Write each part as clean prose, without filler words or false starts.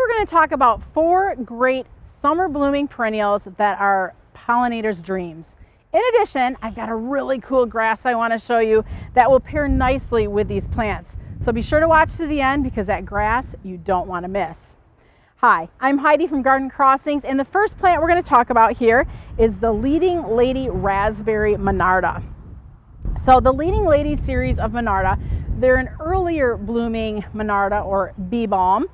we're going to talk about 4 great summer blooming perennials that are pollinators' dreams. In addition, I've got a really cool grass I want to show you that will pair nicely with these plants. So be sure to watch to the end because that grass you don't want to miss. Hi, I'm Heidi from Garden Crossings, and the first plant we're going to talk about here is the Leading Lady Raspberry Monarda. So the Leading Lady series of Monarda, they're an earlier blooming Monarda or bee balm,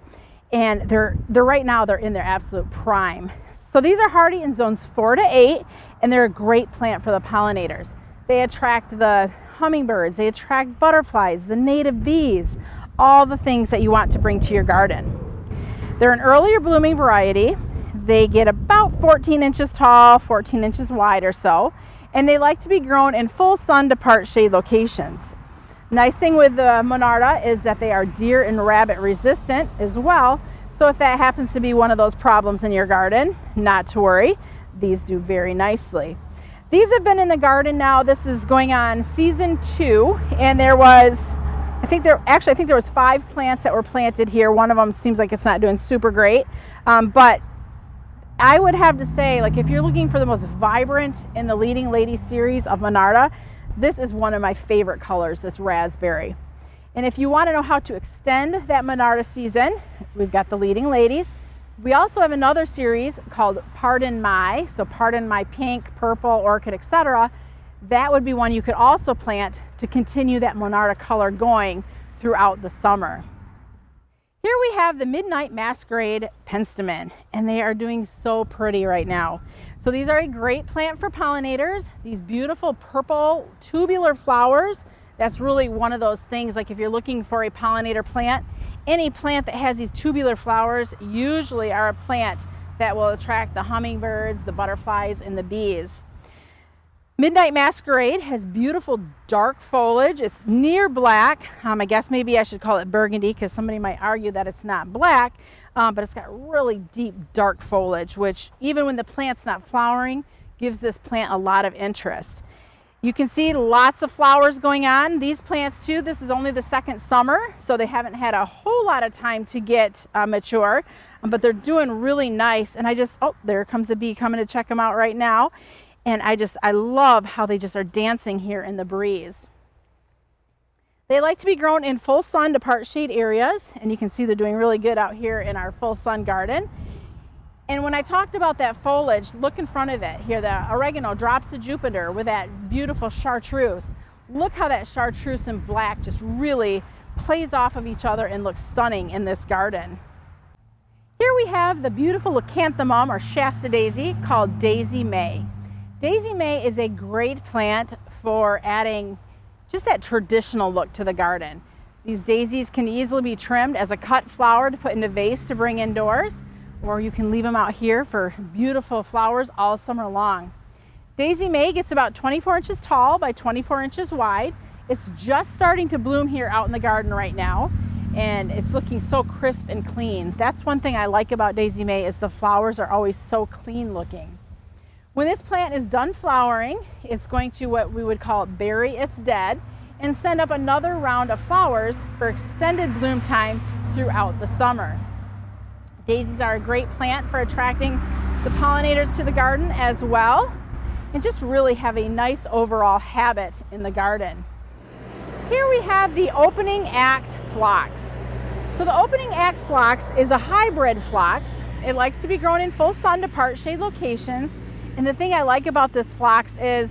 and they're right now they're in their absolute prime. So these are hardy in zones 4 to 8, and they're a great plant for the pollinators. They attract the hummingbirds, they attract butterflies, the native bees, all the things that you want to bring to your garden. They're an earlier blooming variety. They get about 14 inches tall, 14 inches wide or so, and they like to be grown in full sun to part shade locations. Nice thing with the Monarda is that they are deer and rabbit resistant as well. So if that happens to be one of those problems in your garden, not to worry. These do very nicely. These have been in the garden now. This is going on season 2, and there was, I think there was 5 plants that were planted here. One of them seems like it's not doing super great, but I would have to say, like, if you're looking for the most vibrant in the Leading Lady series of Monarda, this is one of my favorite colors, this raspberry. And if you want to know how to extend that Monarda season, we've got the Leading Ladies. We also have another series called Pardon My, so Pardon My Pink, Purple, Orchid, etc. That would be one you could also plant to continue that Monarda color going throughout the summer. Here we have the Midnight Masquerade Penstemon, and they are doing so pretty right now. So these are a great plant for pollinators. These beautiful purple tubular flowers, that's really one of those things, like if you're looking for a pollinator plant, any plant that has these tubular flowers usually are a plant that will attract the hummingbirds, the butterflies, and the bees. Midnight Masquerade has beautiful dark foliage. It's near black. I guess maybe I should call it burgundy because somebody might argue that it's not black, but it's got really deep dark foliage, which even when the plant's not flowering, gives this plant a lot of interest. You can see lots of flowers going on. These plants too, this is only the second summer, so they haven't had a whole lot of time to get mature, but they're doing really nice. And oh, there comes a bee coming to check them out right now. And I love how they just are dancing here in the breeze. They like to be grown in full sun to part shade areas, and you can see they're doing really good out here in our full sun garden. And when I talked about that foliage, look in front of it here. The oregano drops to Jupiter with that beautiful chartreuse. Look how that chartreuse and black just really plays off of each other and looks stunning in this garden. Here we have the beautiful leucanthemum or Shasta daisy called Daisy May. Daisy May is a great plant for adding just that traditional look to the garden. These daisies can easily be trimmed as a cut flower to put in a vase to bring indoors, or you can leave them out here for beautiful flowers all summer long. Daisy May gets about 24 inches tall by 24 inches wide. It's just starting to bloom here out in the garden right now, and it's looking so crisp and clean. That's one thing I like about Daisy May is the flowers are always so clean looking. When this plant is done flowering, it's going to what we would call bury its dead and send up another round of flowers for extended bloom time throughout the summer. Daisies are a great plant for attracting the pollinators to the garden as well, and just really have a nice overall habit in the garden. Here we have the Opening Act Flax. So the Opening Act Flax is a hybrid flax. It likes to be grown in full sun to part shade locations. And the thing I like about this flax is,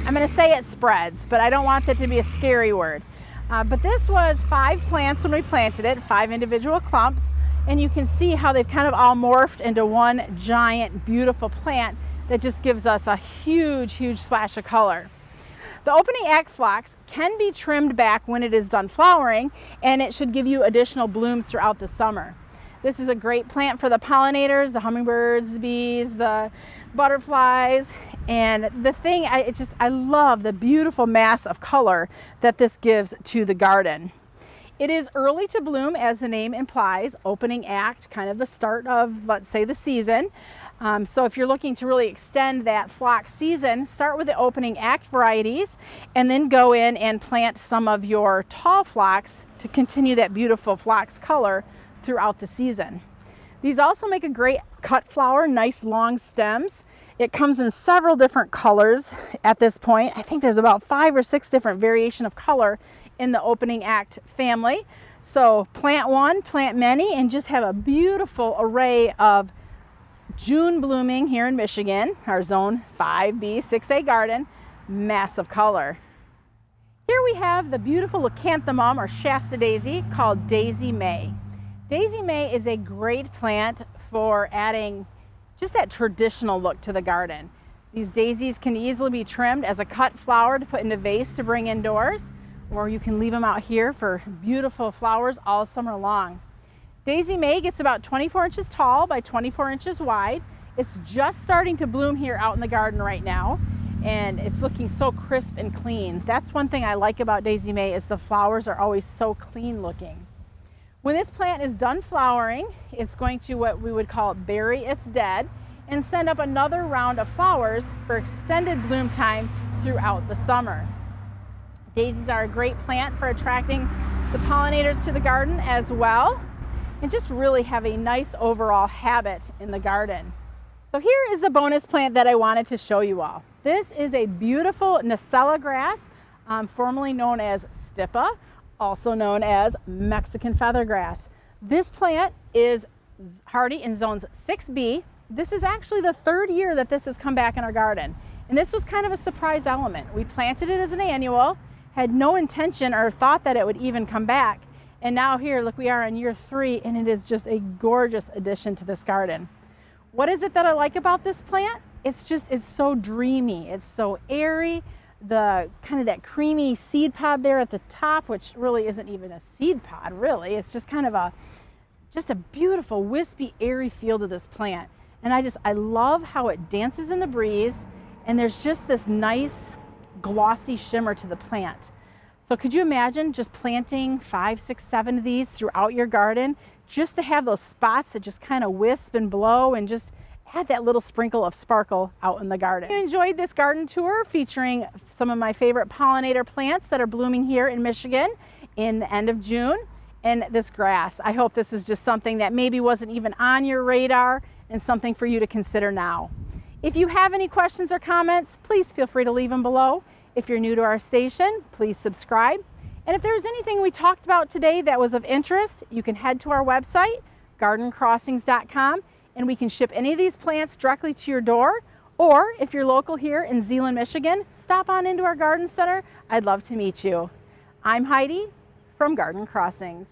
I'm going to say it spreads, but I don't want that to be a scary word. But this was 5 plants when we planted it, 5 individual clumps, and you can see how they've kind of all morphed into one giant, beautiful plant that just gives us a huge, huge splash of color. The Opening Act Flax can be trimmed back when it is done flowering, and it should give you additional blooms throughout the summer. This is a great plant for the pollinators, the hummingbirds, the bees, the butterflies, and the thing, I love the beautiful mass of color that this gives to the garden. It is early to bloom, as the name implies, opening act, kind of the start of, let's say, the season. So if you're looking to really extend that flax season, start with the opening act varieties and then go in and plant some of your tall flax to continue that beautiful flax color throughout the season. These also make a great cut flower, nice long stems. It comes in several different colors at this point. I think there's about 5 or 6 different variation of color in the opening act family. So plant one, plant many, and just have a beautiful array of June blooming here in Michigan, our zone 5B 6A garden, massive color. Here we have the beautiful leucanthemum or Shasta daisy called Daisy May. Daisy May is a great plant for adding just that traditional look to the garden. These daisies can easily be trimmed as a cut flower to put in a vase to bring indoors, or you can leave them out here for beautiful flowers all summer long. Daisy May gets about 24 inches tall by 24 inches wide. It's just starting to bloom here out in the garden right now, and it's looking so crisp and clean. That's one thing I like about Daisy May is the flowers are always so clean looking. When this plant is done flowering, it's going to what we would call bury its dead and send up another round of flowers for extended bloom time throughout the summer. Daisies are a great plant for attracting the pollinators to the garden as well, and just really have a nice overall habit in the garden. So here is the bonus plant that I wanted to show you all. This is a beautiful Nacella grass, formerly known as Stipa, also known as Mexican feathergrass. This plant is hardy in zones 6B. This is actually the 3rd year that this has come back in our garden. And this was kind of a surprise element. We planted it as an annual, had no intention or thought that it would even come back. And now here, look, we are in year 3, and it is just a gorgeous addition to this garden. What is it that I like about this plant? It's so dreamy. It's so airy. The kind of that creamy seed pod there at the top, which really isn't even a seed pod, really. It's just kind of a beautiful, wispy, airy feel to this plant. And I love how it dances in the breeze, and there's just this nice glossy shimmer to the plant. So could you imagine just planting 5, 6, 7 of these throughout your garden, just to have those spots that just kind of wisp and blow and just add that little sprinkle of sparkle out in the garden. If you enjoyed this garden tour featuring some of my favorite pollinator plants that are blooming here in Michigan in the end of June, and this grass, I hope this is just something that maybe wasn't even on your radar and something for you to consider now. If you have any questions or comments, please feel free to leave them below. If you're new to our station, please subscribe. And if there's anything we talked about today that was of interest, you can head to our website, gardencrossings.com, and we can ship any of these plants directly to your door. Or if you're local here in Zeeland, Michigan, stop on into our garden center. I'd love to meet you. I'm Heidi from Garden Crossings.